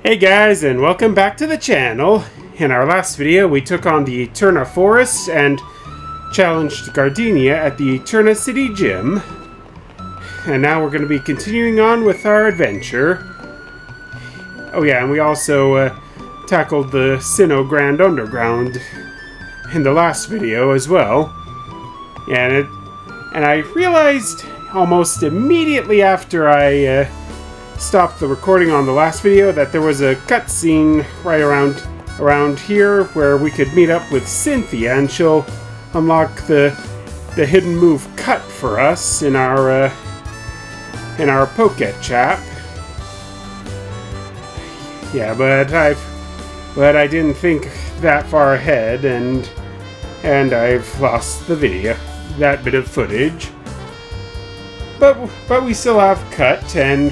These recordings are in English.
Hey guys, and welcome back to the channel. In our last video, we took on the Eterna Forest and challenged Gardenia at the Eterna City gym. And now we're going to be continuing on with our adventure. Oh yeah, and we also tackled the Sinnoh Grand Underground in the last video as well. And I realized almost immediately after I stopped the recording on the last video that there was a cutscene right around here where we could meet up with Cynthia, and she'll unlock the hidden move Cut for us in our Poké Chap. Yeah, but I didn't think that far ahead, and I've lost the video, that bit of footage. But we still have Cut, and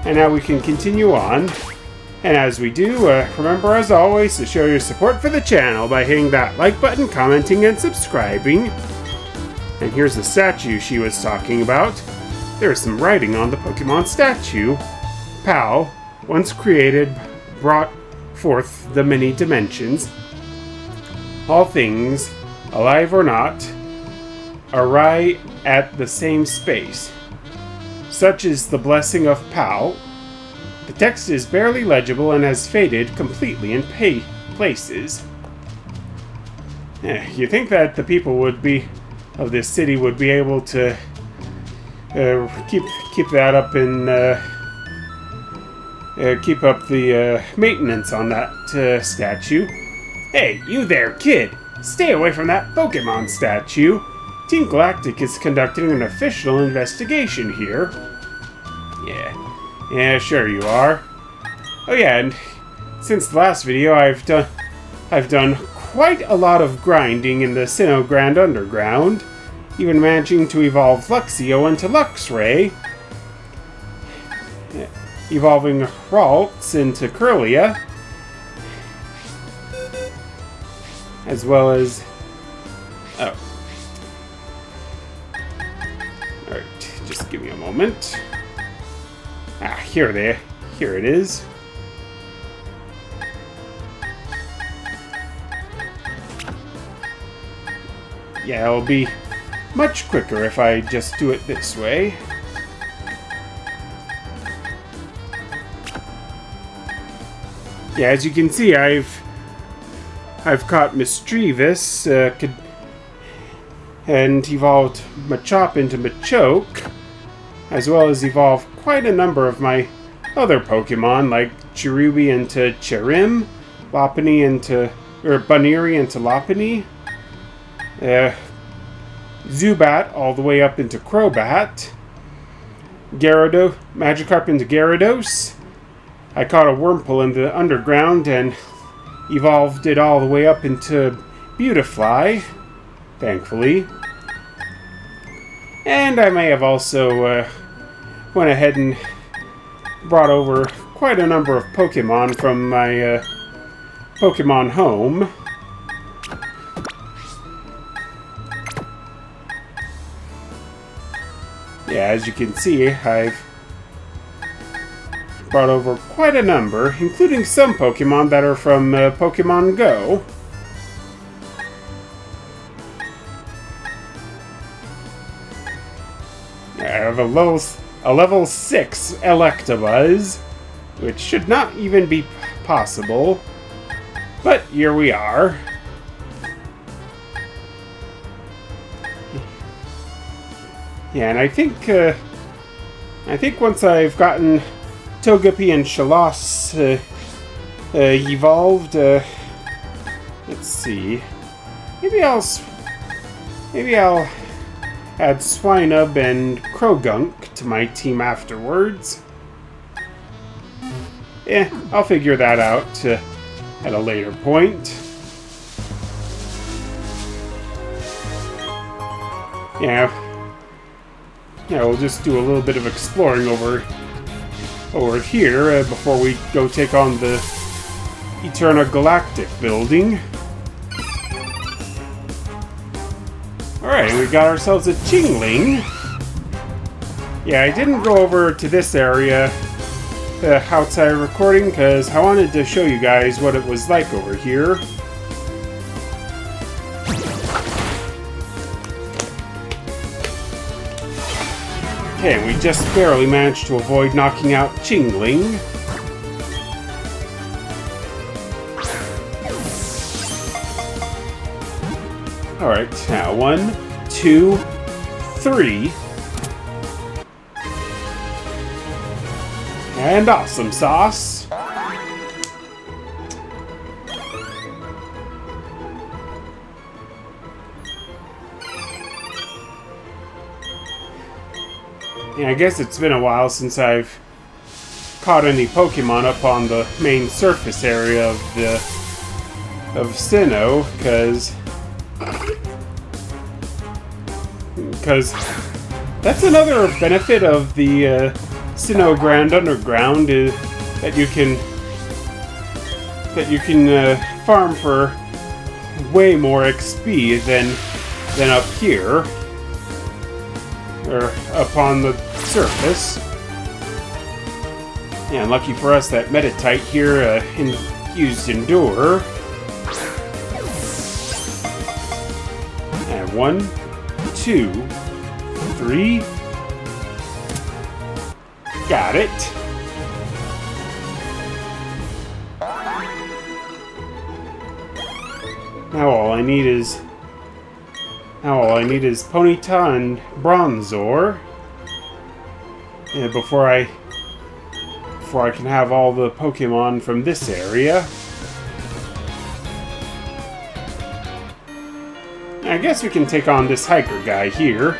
now we can continue on. And as we do, remember as always to show your support for the channel by hitting that like button, commenting, and subscribing. And here's the statue she was talking about. There's some writing on the Pokemon statue. Pal, once created, brought forth the many dimensions. All things, alive or not, arrive at the same space. Such is the blessing of Pal. The text is barely legible and has faded completely in places. You think that the people of this city would be able to keep that up and keep up the maintenance on that statue? Hey, you there, kid! Stay away from that Pokemon statue! Team Galactic is conducting an official investigation here. Yeah, sure you are. Oh yeah, and since the last video, I've done quite a lot of grinding in the Sinnoh Grand Underground, even managing to evolve Luxio into Luxray, evolving Ralts into Curlia, as well as... oh. Alright, just give me a moment. Here it is. Yeah, it'll be much quicker if I just do it this way. Yeah, as you can see, I've caught Mischievous, and evolved Machop into Machoke, as well as evolved quite a number of my other Pokemon, like Cherubi into Cherim, Lopunny into... or Bunnery into Lopunny, Zubat all the way up into Crobat, Magikarp into Gyarados. I caught a Wurmple in the underground and evolved it all the way up into Beautifly, thankfully. And I may have also went ahead and brought over quite a number of Pokemon from my Pokemon home. Yeah, as you can see, I've brought over quite a number, including some Pokemon that are from Pokemon Go. I have a level 6 Electabuzz, which should not even be possible, but here we are. Yeah, and I think once I've gotten Togepi and Shalloss evolved, let's see, maybe I'll add Swinub and Krogunk to my team afterwards. I'll figure that out at a later point. Yeah, we'll just do a little bit of exploring over here before we go take on the Eterna Galactic building. Alright, we got ourselves a Chingling. Yeah, I didn't go over to this area outside recording because I wanted to show you guys what it was like over here. Okay, we just barely managed to avoid knocking out Chingling. Alright, now 1, 2, 3. And awesome sauce. Yeah, I guess it's been a while since I've caught any Pokemon up on the main surface area of Sinnoh, because that's another benefit of the Sinnoh Grand Underground is that you can farm for way more XP than up here or up on the surface. Yeah, and lucky for us that Meditite here used Endure. And 1, 2, 3. Got it. Now all I need is Ponyta and Bronzor. Yeah, before I can have all the Pokemon from this area. I guess we can take on this hiker guy here.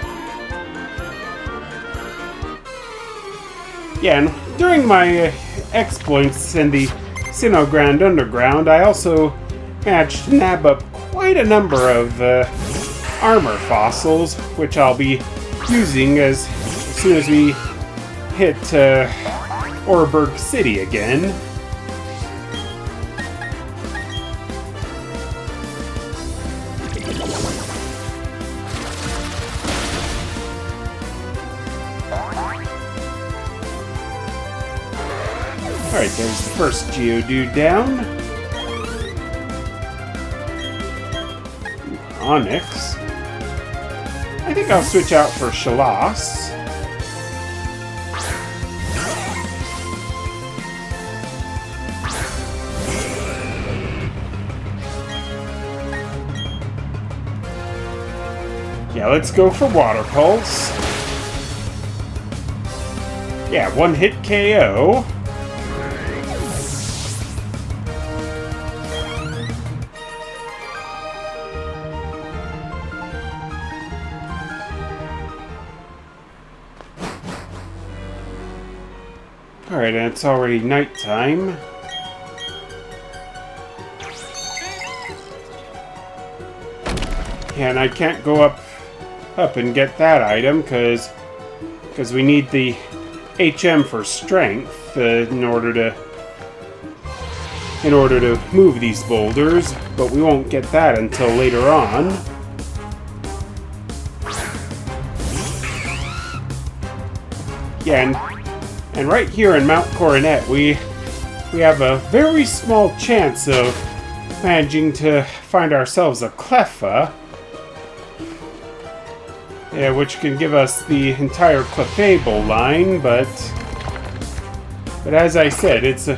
Yeah, and during my exploits in the Sinnoh Grand Underground, I also managed to nab up quite a number of armor fossils, which I'll be using as soon as we hit Orberg City again. Alright, there's the first Geodude down. Onyx. I think I'll switch out for Shalas. Yeah, let's go for Water Pulse. Yeah, one hit KO. Alright, and it's already nighttime. Yeah, and I can't go up and get that item because we need the HM for strength in order to move these boulders, but we won't get that until later on. Yeah, and right here in Mount Coronet, we have a very small chance of managing to find ourselves a Cleffa. Yeah, which can give us the entire Clefable line, but as I said, it's a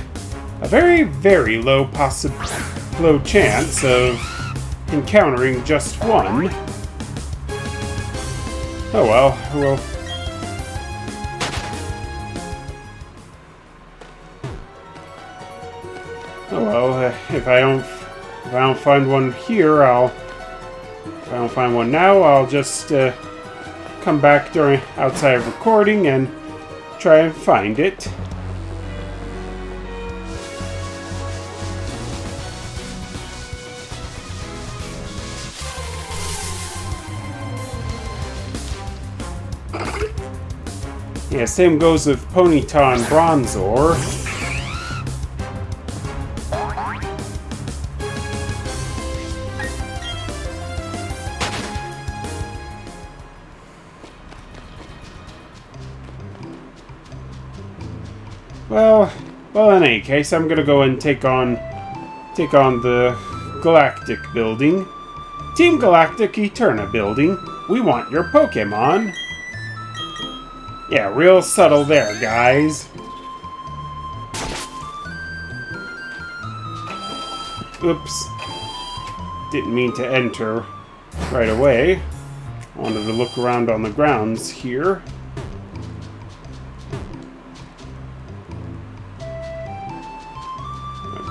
very, very low chance of encountering just one. Oh well, if I don't find one here, if I don't find one now, I'll just come back during outside of recording and try and find it. Yeah, same goes with Ponyta and Bronzor. Well, in any case, I'm gonna go and take on the Galactic building. Team Galactic Eterna building. We want your Pokemon. Yeah, real subtle there, guys. Oops. Didn't mean to enter right away. Wanted to look around on the grounds here.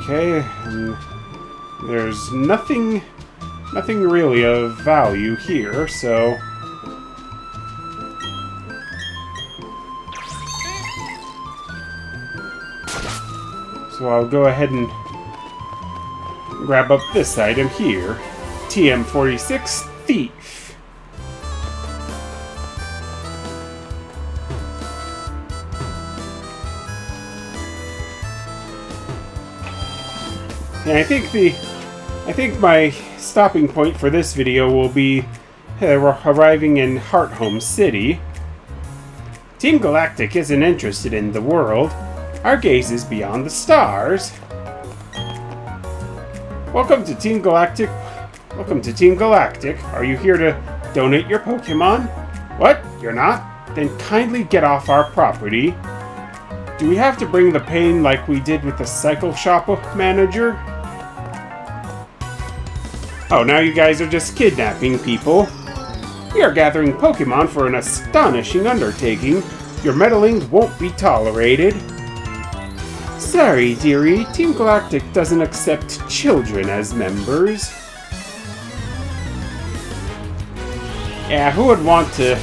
Okay, and there's nothing really of value here, so... So I'll go ahead and grab up this item here. TM46 Thief. And I think my stopping point for this video will be arriving in Hearthome City. Team Galactic isn't interested in the world. Our gaze is beyond the stars. Welcome to Team Galactic. Welcome to Team Galactic. Are you here to donate your Pokemon? What? You're not? Then kindly get off our property. Do we have to bring the pain like we did with the Cycle Shop manager? Oh, now you guys are just kidnapping people. We are gathering Pokemon for an astonishing undertaking. Your meddling won't be tolerated. Sorry, dearie. Team Galactic doesn't accept children as members. Yeah, who would want to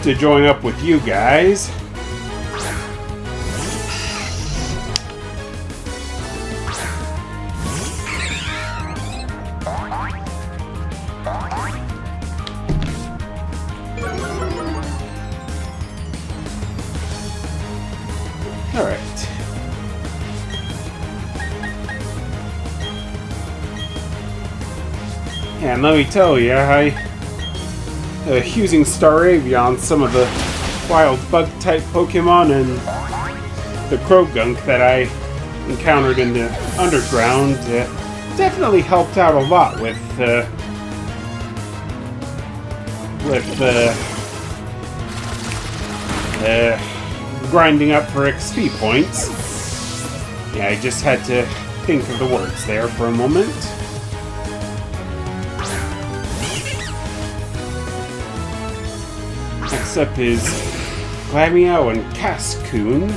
join up with you guys? Alright. And let me tell you, using Staravia on some of the wild bug-type Pokemon and the Croagunk that I encountered in the underground definitely helped out a lot with grinding up for XP points. Yeah, I just had to think of the words there for a moment. Next up is Glameow and Cascoon.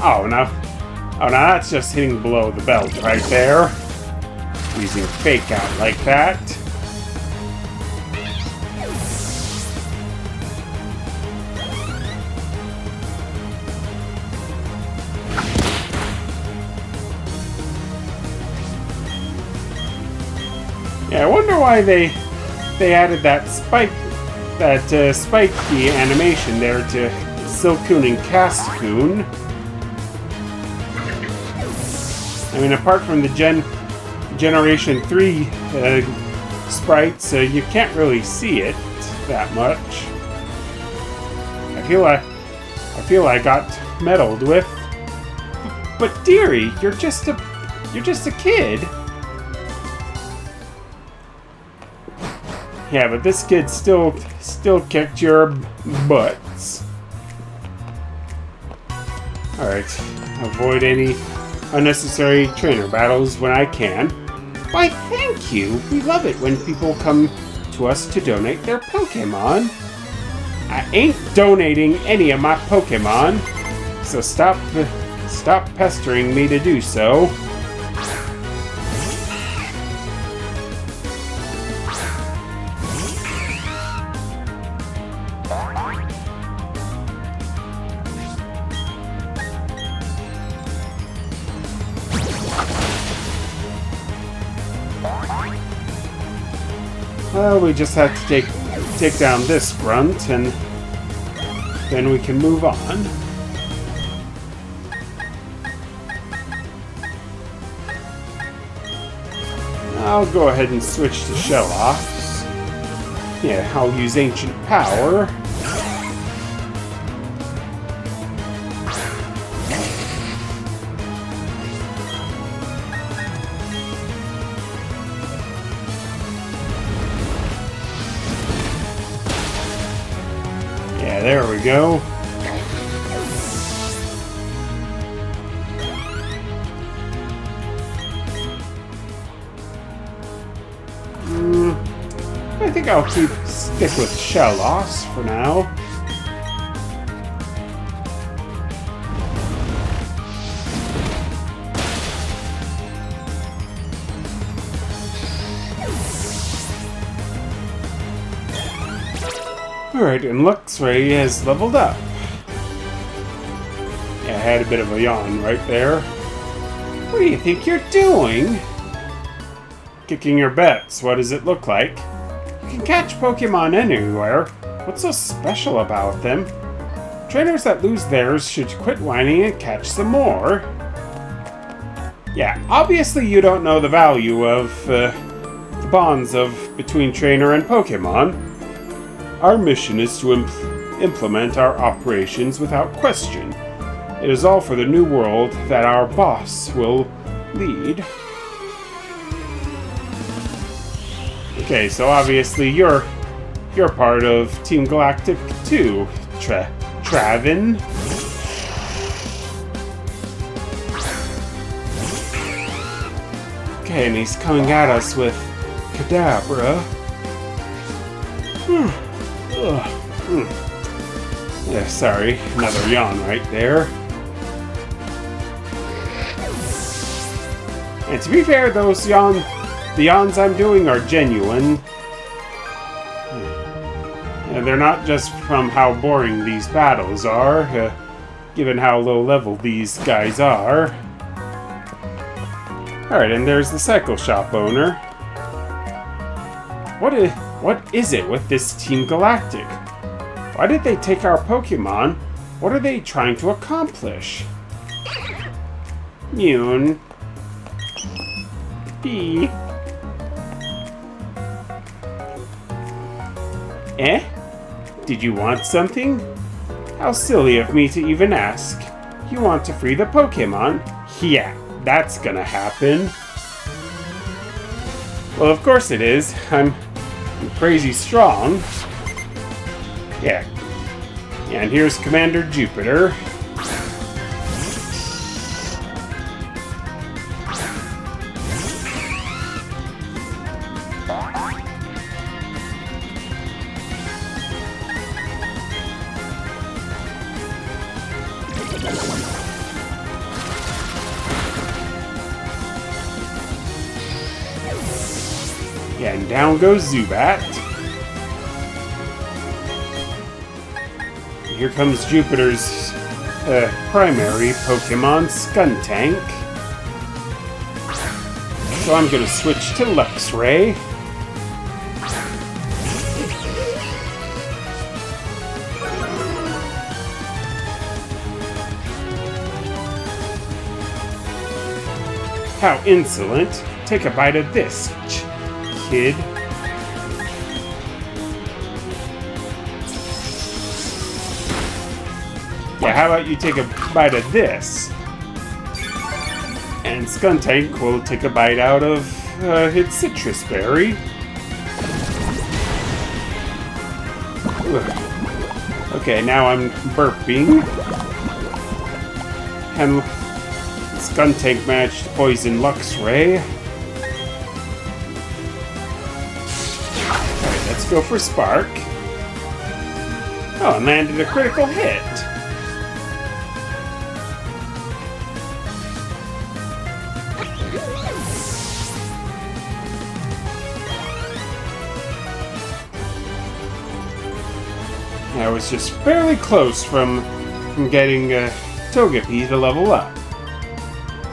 Oh, now that's just hitting below the belt right there. Using Fake Out like that. Yeah, I wonder why they added that spiky animation there to Silcoon and Cascoon. I mean, apart from the Generation 3 sprites, you can't really see it that much. I feel I got meddled with. But dearie, you're just a kid. Yeah, but this kid still kicked your butts. Alright, avoid any unnecessary trainer battles when I can. Why, thank you! We love it when people come to us to donate their Pokemon. I ain't donating any of my Pokemon, so stop pestering me to do so. Well, we just have to take down this grunt, and then we can move on. I'll go ahead and switch to Shell-Offs. Yeah, I'll use Ancient Power. Yeah, there we go. I think I'll stick with Shell-Offs for now. Alright, and Luxray has leveled up. Yeah, I had a bit of a yawn right there. What do you think you're doing? Kicking your bets. What does it look like? You can catch Pokemon anywhere. What's so special about them? Trainers that lose theirs should quit whining and catch some more. Yeah, obviously you don't know the value of the bonds between trainer and Pokemon. Our mission is to implement our operations without question. It is all for the new world that our boss will lead. Okay, so obviously you're part of Team Galactic too, Travin. Okay, and he's coming at us with Kadabra. Yeah, sorry, another yawn right there. And to be fair, the yawns I'm doing are genuine. And they're not just from how boring these battles are, given how low level these guys are. Alright, and there's the cycle shop owner. What is it with this Team Galactic? Why did they take our Pokemon? What are they trying to accomplish? Mune. B. Eh? Did you want something? How silly of me to even ask. You want to free the Pokemon? Yeah, that's gonna happen. Well, of course it is. I'm crazy strong. Yeah. And here's Commander Jupiter. Yeah, and down goes Zubat. Here comes Jupiter's primary Pokemon, Skuntank. So I'm gonna switch to Luxray. How insolent! Take a bite of this, kid. Yeah, how about you take a bite of this? And Skuntank will take a bite out of its citrus berry. Ugh. Okay, now I'm burping. And Skuntank managed to poison Luxray. Alright, let's go for Spark. Oh, and landed a critical hit. I was just fairly close from getting Togepi to level up.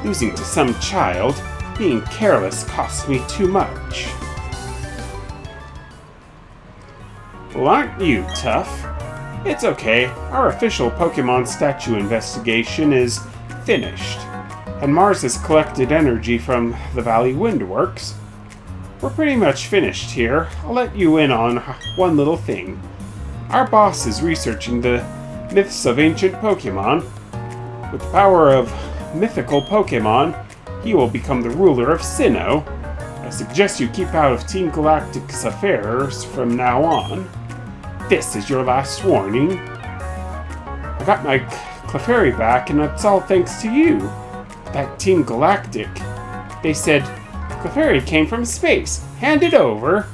Losing to some child, being careless cost me too much. Well, aren't you tough? It's okay, our official Pokemon statue investigation is finished, and Mars has collected energy from the Valley Windworks. we're pretty much finished here. I'll let you in on one little thing. Our boss is researching the myths of ancient Pokemon. With the power of mythical Pokemon, he will become the ruler of Sinnoh. I suggest you keep out of Team Galactic's affairs from now on. This is your last warning. I got my Clefairy back, and it's all thanks to you. That Team Galactic. They said Clefairy came from space. Hand it over.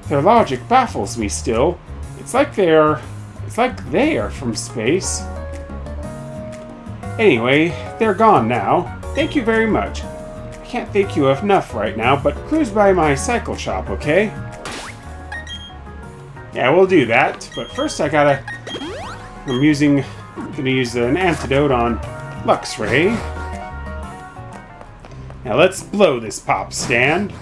Their logic baffles me still. It's like they are from space. Anyway, they're gone now. Thank you very much. I can't thank you enough right now, but cruise by my cycle shop, okay? Yeah, we'll do that. But first I'm gonna use an antidote on Luxray. Now let's blow this pop stand.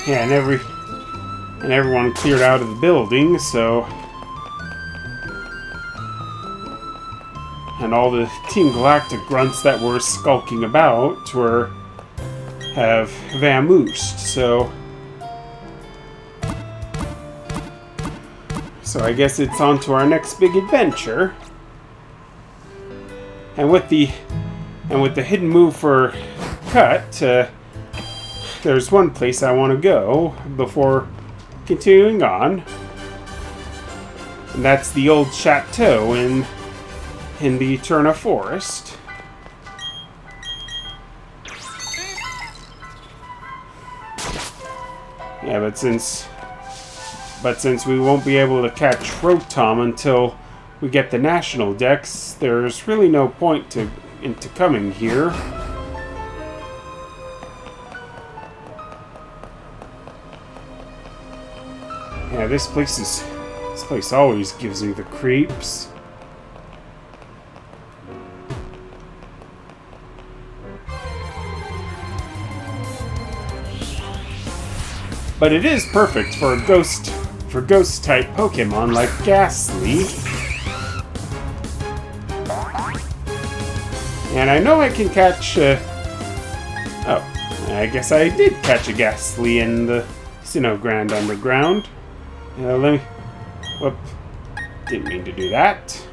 Yeah, and everyone cleared out of the building, so... And all the Team Galactic grunts that were skulking about have vamoosed, so I guess it's on to our next big adventure. And with the hidden move for Cut, there's one place I want to go before continuing on. And that's the old chateau in the Eterna Forest. Yeah, but since we won't be able to catch Rotom until we get the national dex, there's really no point into coming here. Yeah, this place always gives me the creeps. But it is perfect for ghost type Pokemon like Ghastly. And I know I can catch oh, I guess I did catch a Ghastly in the Sinnoh Grand Underground. Whoop. Didn't mean to do that.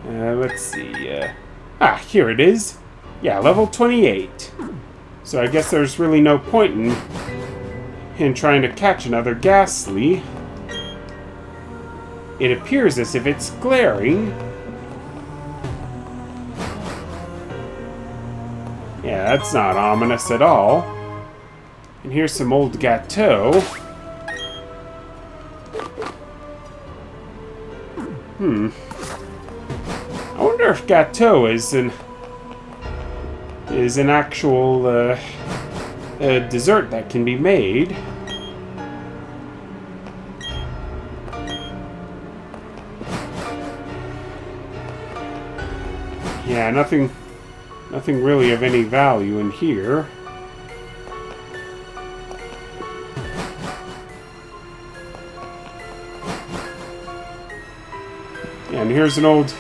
Let's see. Here it is. Yeah, level 28. So I guess there's really no point in trying to catch another Ghastly. It appears as if it's glaring. Yeah, that's not ominous at all. And here's some old Gateau. I wonder if Gateau is an actual dessert that can be made. Yeah, nothing really of any value in here. And here's an old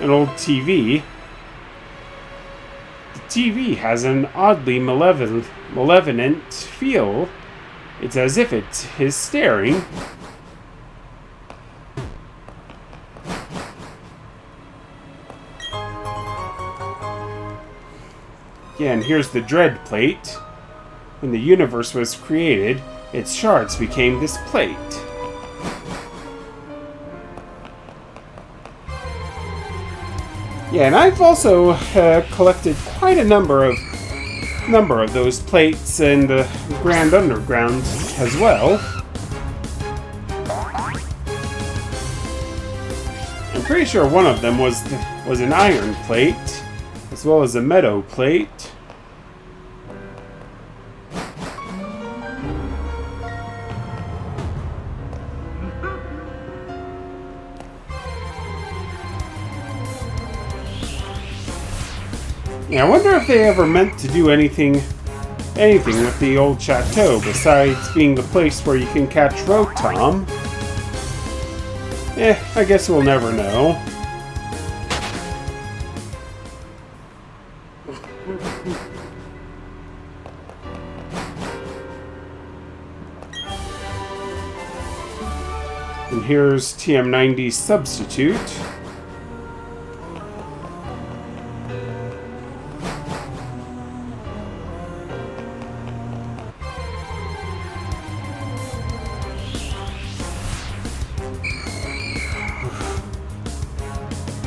TV. The TV has an oddly malevolent feel. It's as if it is staring. Yeah, and here's the Dread Plate. When the universe was created, its shards became this plate. Yeah, and I've also collected quite a number of those plates in the Grand Underground as well. I'm pretty sure one of them was an iron plate, as well as a meadow plate. Yeah, I wonder if they ever meant to do anything anything with the old chateau besides being the place where you can catch Rotom. I guess we'll never know. And here's TM90's substitute.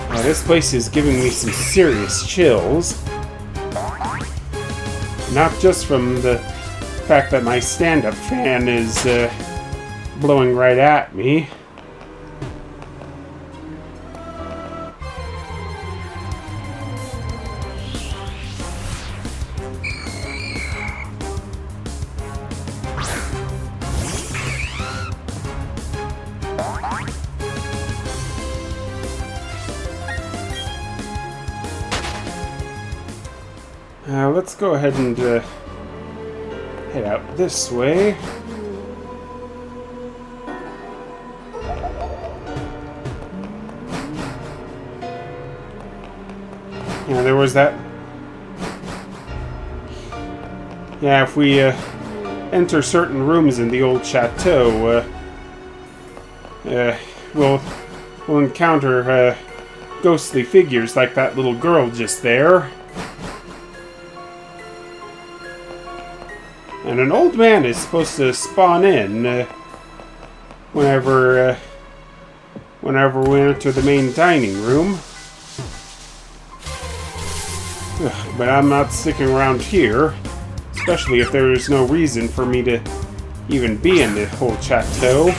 Now, this place is giving me some serious chills. Not just from the fact that my stand-up fan is blowing right at me. Let's go ahead and head out this way. Yeah, there was that. Yeah, if we enter certain rooms in the old chateau, we'll encounter ghostly figures like that little girl just there. And an old man is supposed to spawn in whenever we enter the main dining room. But I'm not sticking around here, especially if there is no reason for me to even be in the whole chateau.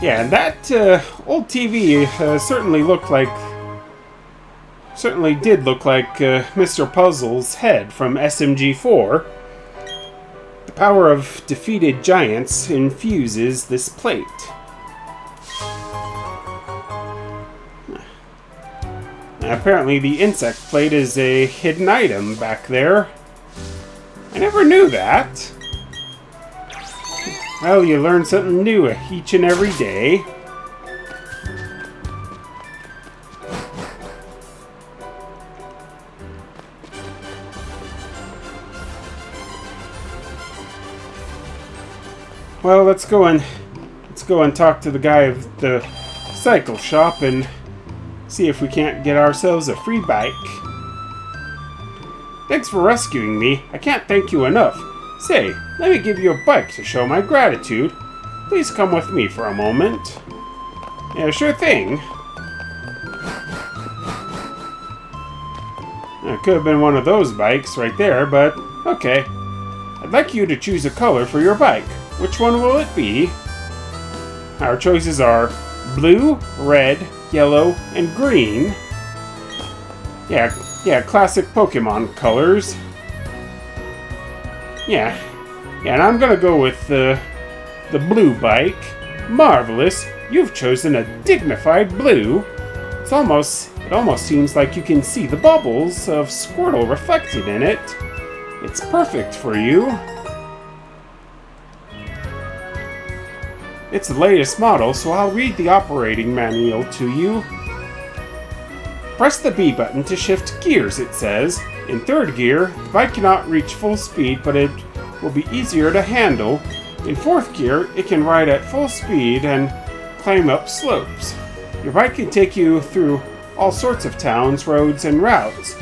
Yeah, and that old TV certainly did look like Mr. Puzzle's head from SMG4. The power of defeated giants infuses this plate. Apparently the insect plate is a hidden item back there. I never knew that. Well, you learn something new each and every day. Well, let's go and talk to the guy of the cycle shop and see if we can't get ourselves a free bike. Thanks for rescuing me. I can't thank you enough. Say, let me give you a bike to show my gratitude. Please come with me for a moment. Yeah, sure thing. It could have been one of those bikes right there, but okay. I'd like you to choose a color for your bike. Which one will it be? Our choices are blue, red, yellow, and green. Yeah, classic Pokemon colors. Yeah, and I'm gonna go with the blue bike. Marvelous, you've chosen a dignified blue. It almost seems like you can see the bubbles of Squirtle reflected in it. It's perfect for you. It's the latest model, so I'll read the operating manual to you. Press the B button to shift gears, it says. In third gear, the bike cannot reach full speed, but it will be easier to handle. In fourth gear, it can ride at full speed and climb up slopes. Your bike can take you through all sorts of towns, roads, and routes.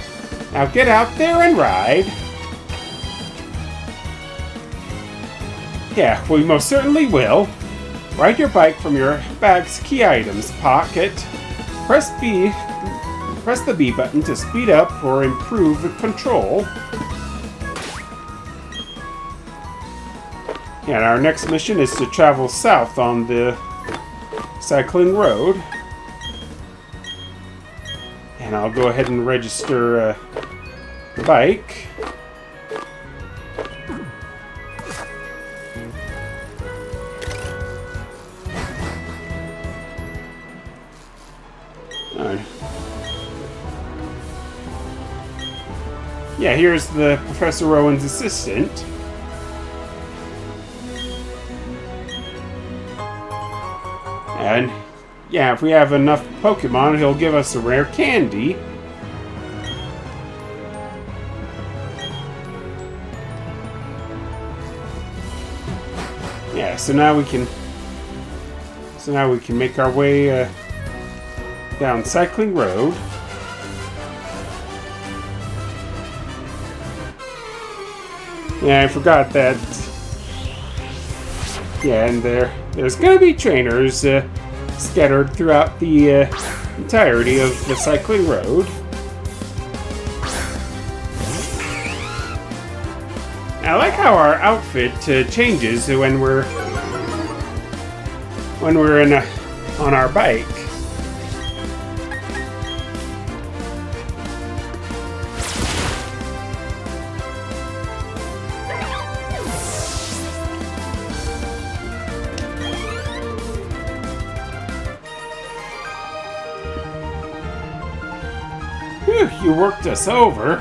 Now get out there and ride. Yeah, we most certainly will. Ride your bike from your bag's key items pocket. Press the B button to speed up or improve the control. And our next mission is to travel south on the cycling road. And I'll go ahead and register the bike. Yeah, here's the Professor Rowan's assistant. And yeah, if we have enough Pokemon, he'll give us a rare candy. Yeah, so now we can make our way down Cycling Road. Yeah, I forgot that. Yeah, and there's gonna be trainers scattered throughout the entirety of the Cycling Road. I like how our outfit changes when we're on our bike. Whew, you worked us over.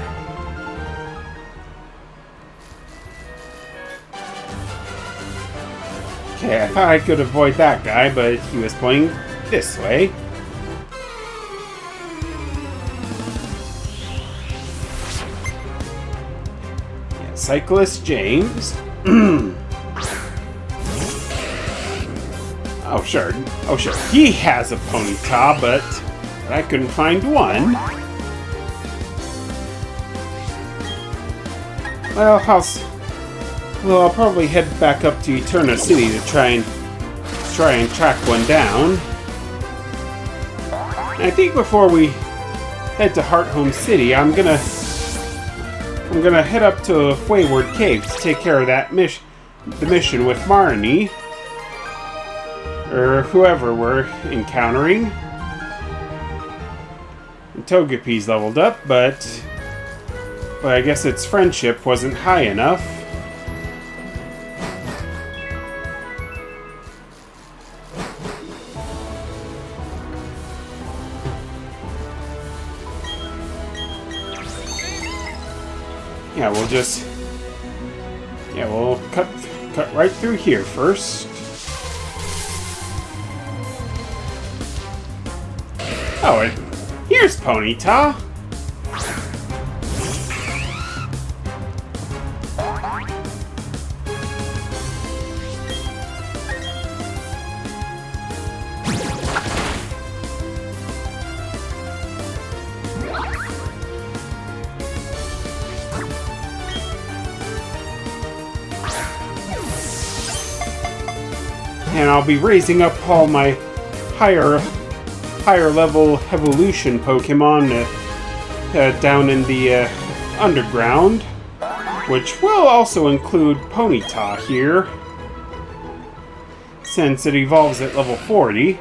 Okay, I thought I could avoid that guy, but he was pointing this way. Yeah, Cyclist James. Oh, sure. Oh, sure. He has a Ponyta, but I couldn't find one. Well, I'll probably head back up to Eterna City to try and track one down. And I think before we head to Hearthome City, I'm gonna head up to Wayward Cave to take care of that the mission with Marnie, or whoever we're encountering. And Togepi's leveled up, but I guess its friendship wasn't high enough. Yeah, we'll cut right through here first. Oh, and here's Ponyta. And I'll be raising up all my higher level evolution Pokemon down in the underground, which will also include Ponyta here, since it evolves at level 40.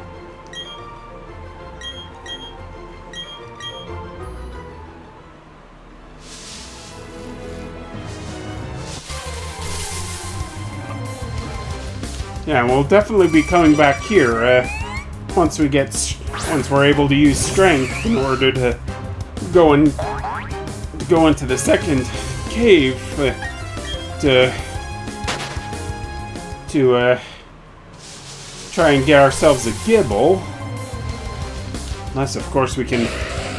Yeah, we'll definitely be coming back here once we're able to use strength in order to go into the second cave to try and get ourselves a Gibble. Unless, of course, we can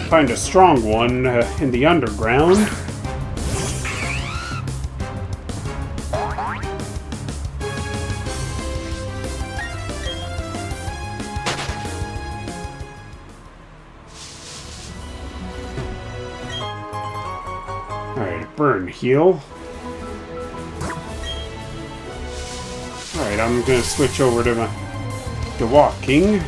find a strong one in the underground. Alright, burn heal. Alright, I'm gonna switch over to walking.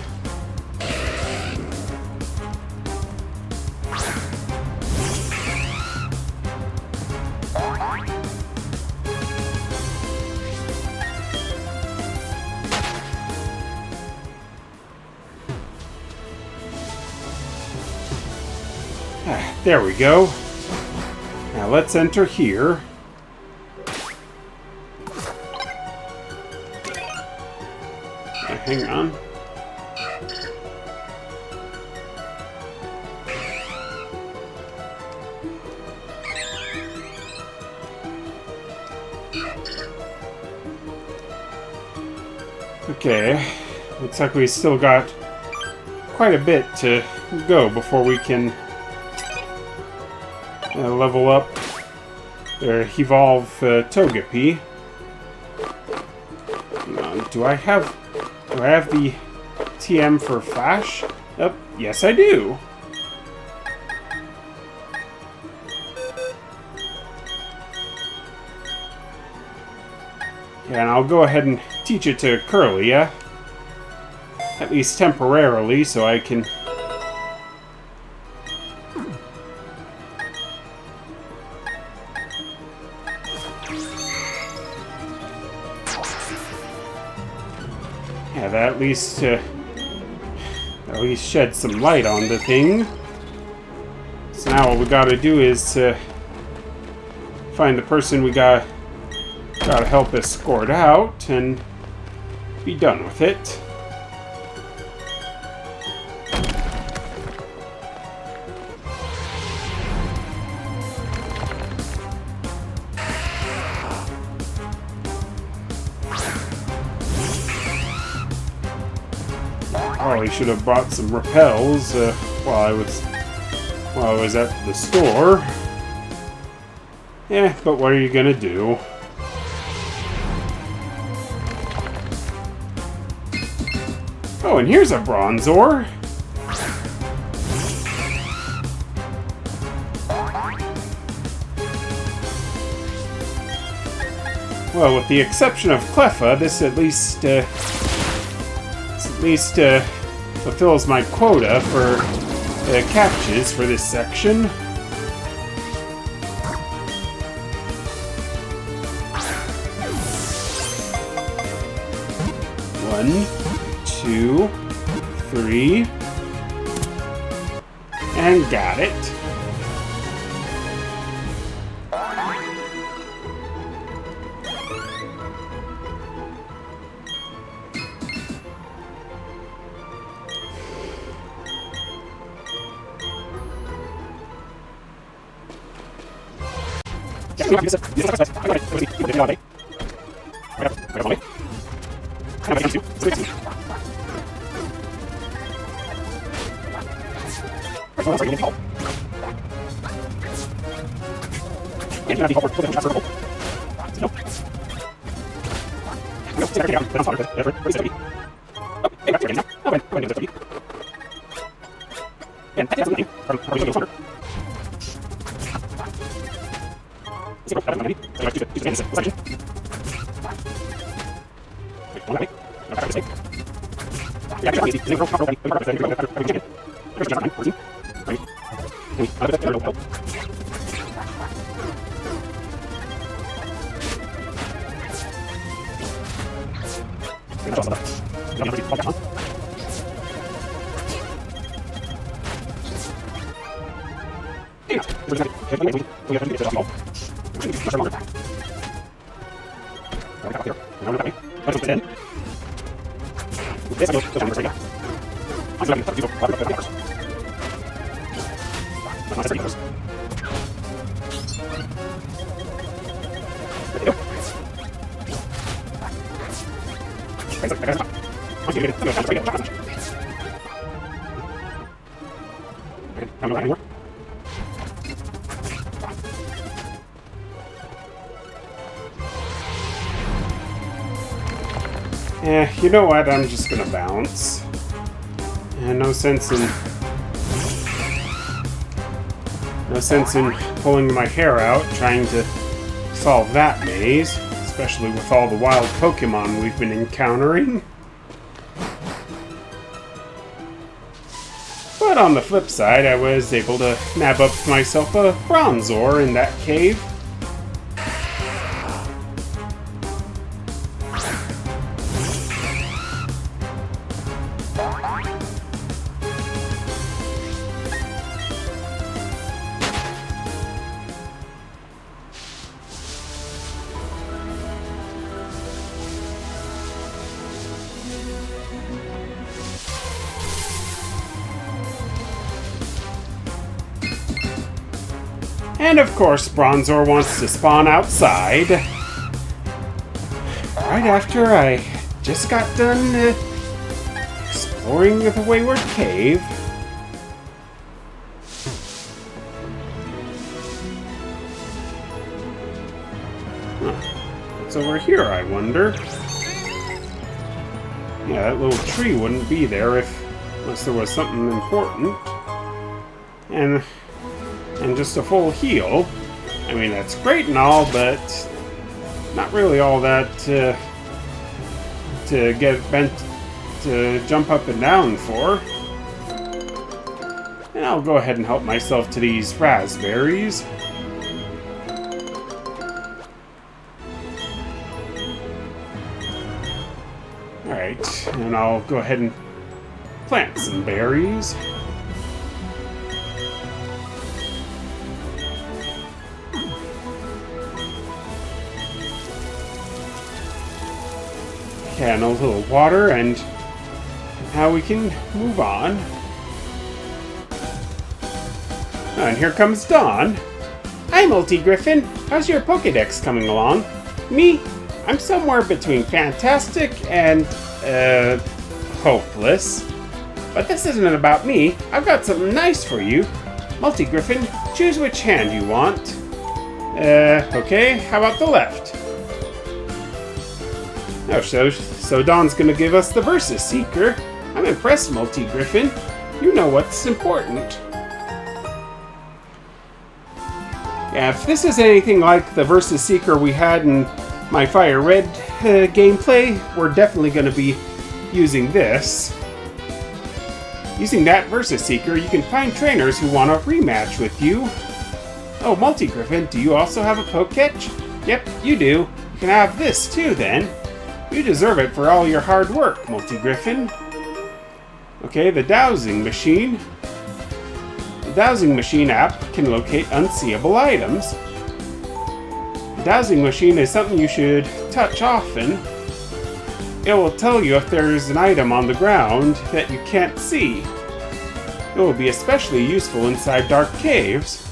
There we go. Now let's enter here. Hang on. Okay, looks like we still got quite a bit to go before we can level up or evolve Togepi. Do I have the TM for Flash? Oh, yes I do. Yeah, and I'll go ahead and teach it to Curlia. At least temporarily, so I can... Yeah, that at least shed some light on the thing. So now all we gotta do is find the person we gotta help escort out and be done with it. Probably should have bought some repels while I was at the store. Yeah, but what are you gonna do? Oh, and here's a Bronzor. Well, with the exception of Cleffa, this at least fulfills my quota for catches for this section. 1, 2, 3, and got it. You know what? I'm just gonna bounce. And no sense in pulling my hair out trying to solve that maze, especially with all the wild Pokemon we've been encountering. But on the flip side, I was able to nab up myself a Bronzor in that cave. And of course, Bronzor wants to spawn outside. Right after I just got done exploring the Wayward Cave. What's over here, I wonder? Yeah, that little tree wouldn't be there unless there was something important. And just a full heal. I mean, that's great and all, but not really all that to get bent to jump up and down for. And I'll go ahead and help myself to these raspberries. Alright, and I'll go ahead and plant some berries. And a little water, and now we can move on. And here comes Dawn. Hi, Multi-Griffin. How's your Pokédex coming along? Me? I'm somewhere between fantastic and, hopeless. But this isn't about me. I've got something nice for you. Multi-Griffin, choose which hand you want. Okay, how about the left? Oh, so Dawn's gonna give us the Versus Seeker. I'm impressed, Multi-Griffin. You know what's important. Yeah, if this is anything like the Versus Seeker we had in my Fire Red gameplay, we're definitely gonna be using this. Using that Versus Seeker, you can find trainers who want a rematch with you. Oh, Multi-Griffin, do you also have a Poketch? Yep, you do. You can have this too, then. You deserve it for all your hard work, Multi-Griffin. Okay, the Dowsing Machine. The Dowsing Machine app can locate unseeable items. The Dowsing Machine is something you should touch often. It will tell you if there's an item on the ground that you can't see. It will be especially useful inside dark caves.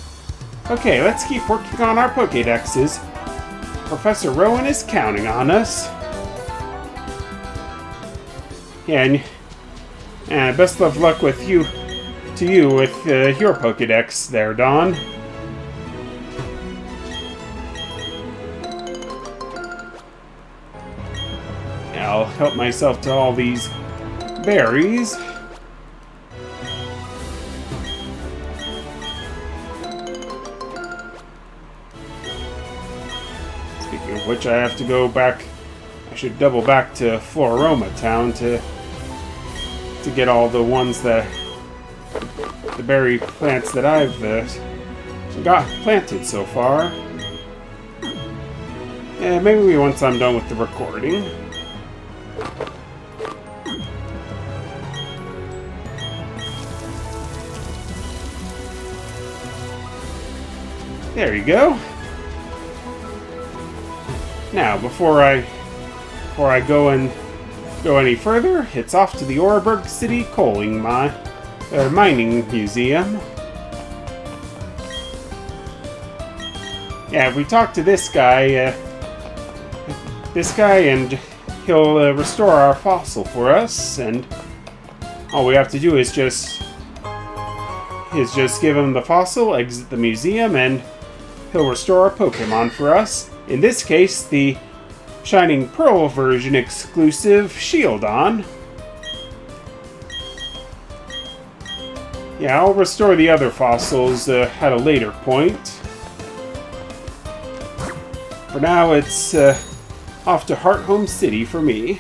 Okay, let's keep working on our Pokédexes. Professor Rowan is counting on us. Yeah, and best of luck with you with your Pokédex there, Dawn. I'll help myself to all these berries. Speaking of which, I have to go back. I should double back to Floroma Town to get all the ones the berry plants that I've got planted so far. Yeah, maybe once I'm done with the recording. There you go. Now, before I go any further, it's off to the Oreburg City Coaling Mining Museum. Yeah, if we talk to this guy and he'll restore our fossil for us, and all we have to do is just give him the fossil, exit the museum, and he'll restore our Pokemon for us. In this case, the Shining Pearl version exclusive Shieldon. Yeah, I'll restore the other fossils at a later point. For now, it's off to Hearthome City for me.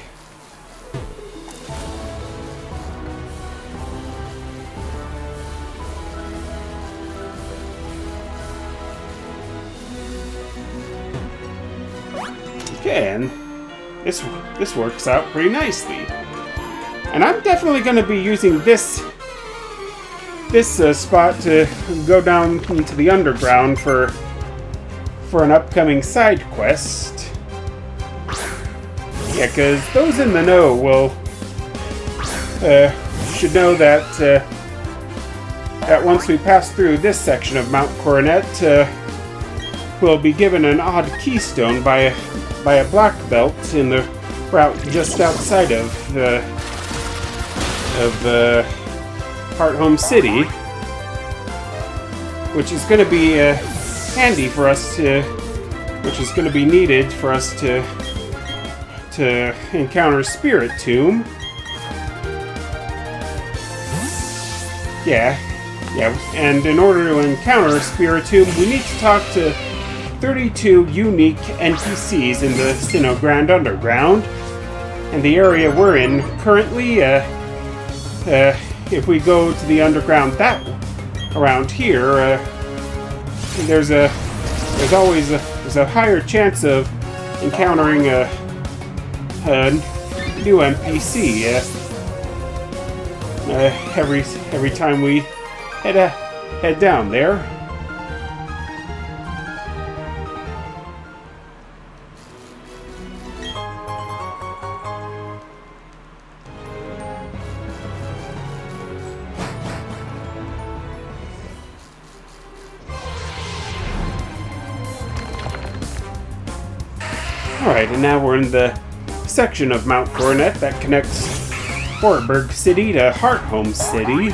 Okay, and this works out pretty nicely. And I'm definitely going to be using this spot to go down into the underground for an upcoming side quest. Yeah, because those in the know should know that once we pass through this section of Mount Coronet, we'll be given an odd keystone by by a black belt in the route just outside of Hearthome City, which is going to be handy for us to, which is going to be needed for us to encounter Spirit Tomb. Yeah, and in order to encounter Spirit Tomb, we need to talk to 32 unique NPCs in the Sinnoh Grand Underground. And the area we're in currently, if we go to the underground around here, there's always a higher chance of encountering a new NPC every time we head down there. Alright, and now we're in the section of Mount Coronet that connects Wartburg City to Hearthome City.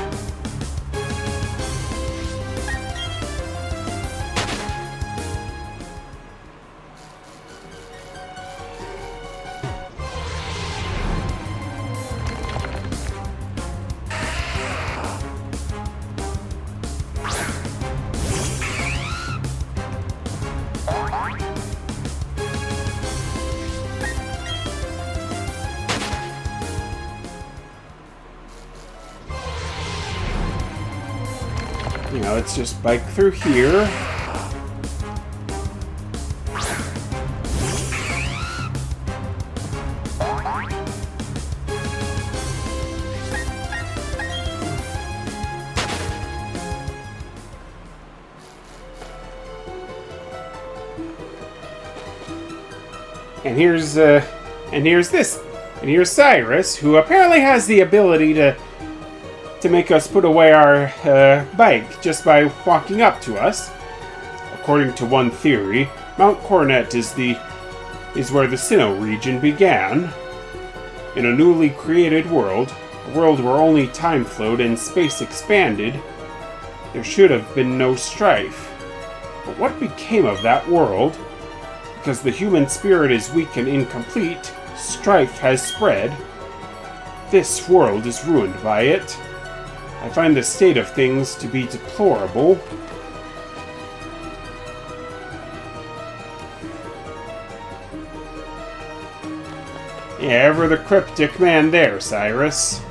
You know, let's just bike through here. And here's Cyrus, who apparently has the ability to make us put away our bike just by walking up to us. According to one theory, Mount Coronet is where the Sinnoh region began. In a newly created world, a world where only time flowed and space expanded, there should have been no strife. But what became of that world? Because the human spirit is weak and incomplete, strife has spread. This world is ruined by it. I find the state of things to be deplorable. Yeah, ever the cryptic man there, Cyrus.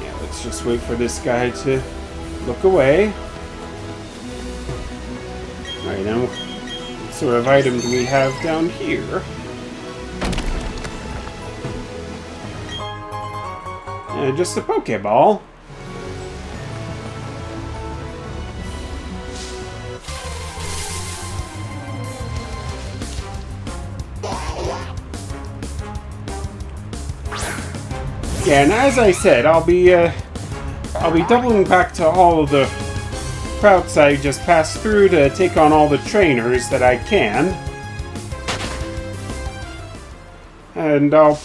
Yeah, let's just wait for this guy to look away. Alright, now, what sort of item do we have down here? Just a Pokeball. Yeah, and as I said, I'll be doubling back to all of the routes I just passed through to take on all the trainers that I can. And I'll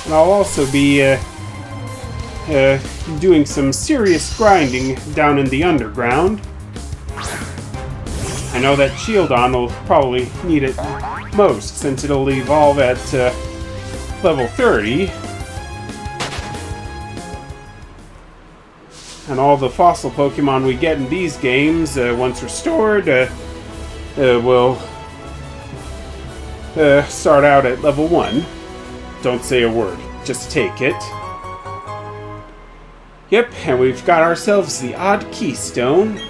also be doing some serious grinding down in the underground. I know that Shieldon will probably need it most, since it'll evolve at level 30. And all the fossil Pokemon we get in these games, once restored, will start out at level 1. Don't say a word, just take it. Yep, and we've got ourselves the Odd Keystone.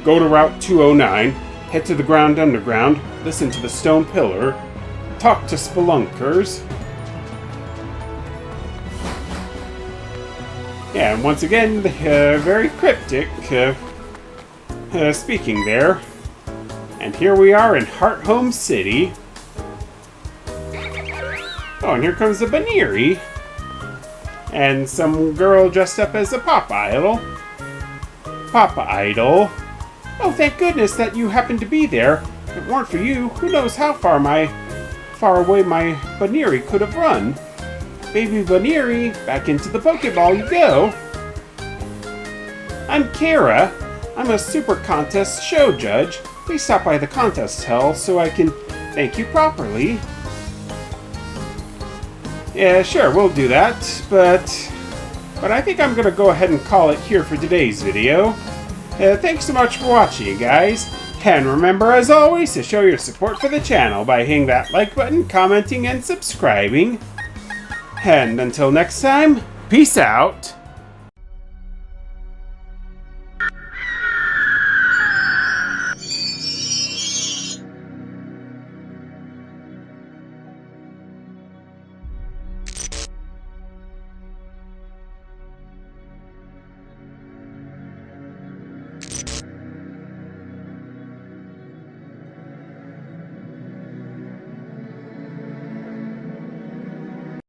Go to Route 209, head to the Ground Underground, listen to the Stone Pillar, talk to Spelunkers. Yeah, and once again, very cryptic speaking there. And here we are in Hearthome City. Oh, and here comes the Baneri. and some girl dressed up as a pop idol. Papa idol. Oh, thank goodness that you happened to be there. If it weren't for you, who knows how far away my Baneri could have run. Baby Baneri, back into the Pokeball you go. I'm Kara. I'm a super contest show judge. Please stop by the contest hall so I can thank you properly. Yeah, sure, we'll do that, but I think I'm gonna go ahead and call it here for today's video. Thanks so much for watching, you guys. And remember, as always, to show your support for the channel by hitting that like button, commenting, and subscribing. And until next time, peace out.